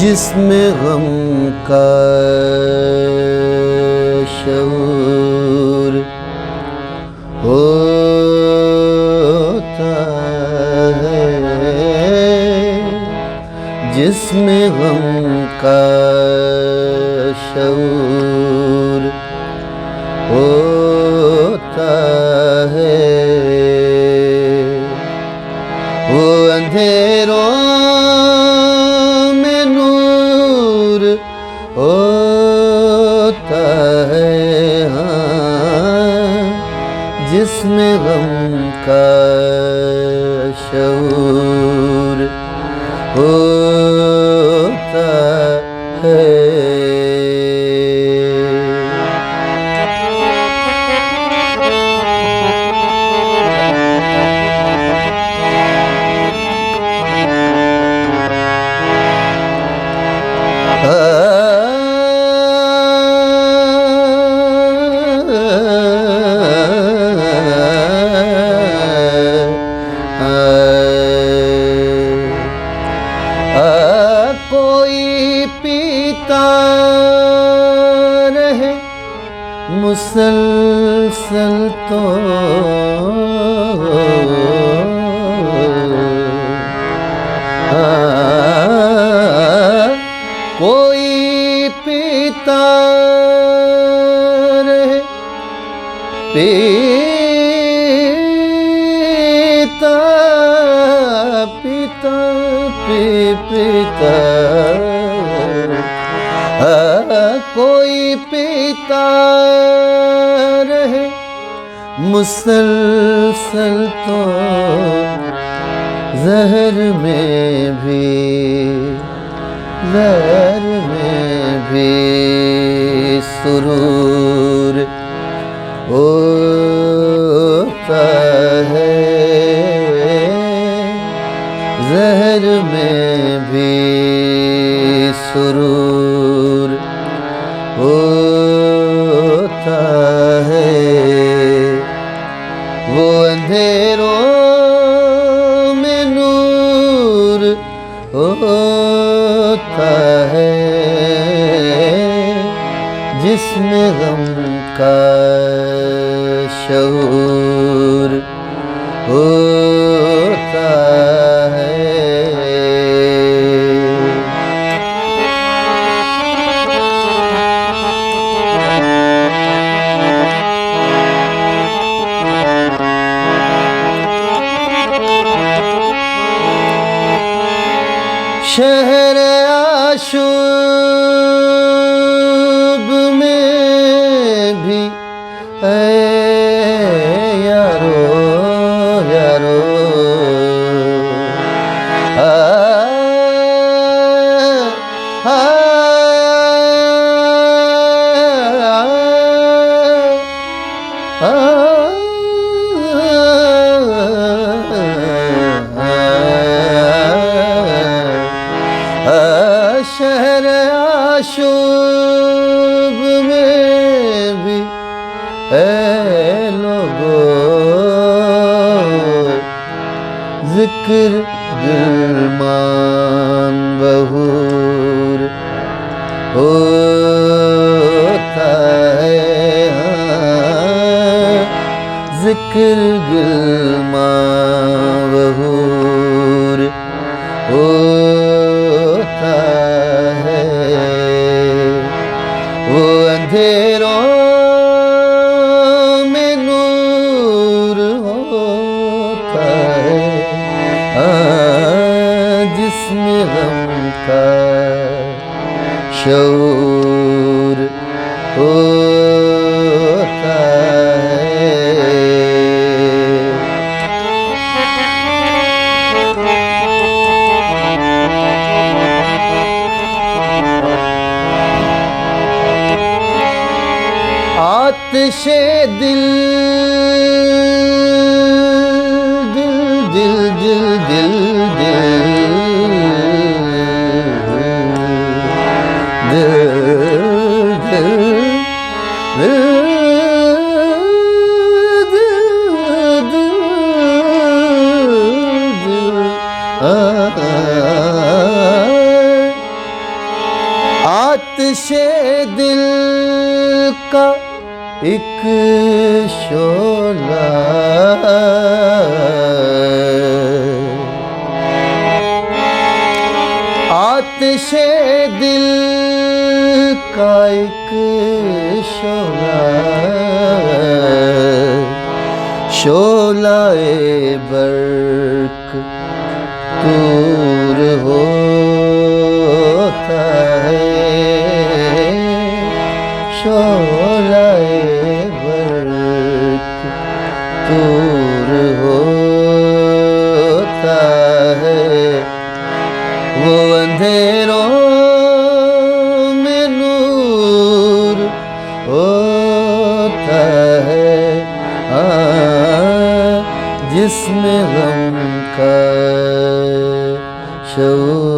जिसमें गम का शऊर होता है, जिसमें गम का शऊर होता है, वो अंधेरों में नूर होता है। हाँ, जिसमें गम का शऊर होता है। कोई पीता रहे मुसलसल तो कोई पीता रहे पीता पीता पीता कोई पीता रहे मुसलसल तो ज़हर में भी सुरूर होता है, ज़हर में भी सुरूर होता है, वो अंधेरों में नूर होता है, जिसमें गम का शऊर होता है। शहर आशूब में भी है यारो यारो, शहर आशूब में भी है लोगों, जिक्र दिलमान बहूर होता है। हाँ, जिक्र दिलमान बहूर होता है, वो अंधेरों में नूर होता है, जिसमें गम का शऊर होता है। आतिशे दिल दिल दिल दिल दिल दिल दिल दिल दिल आतिशे दिल का एक शोला, आतिशे दिल का एक शोला, शोलाए बर्क दूर होता है, शोलाए बर्क दूर होता है। वो अंधेरों में नूर होता है, जिसमें गम का शऊर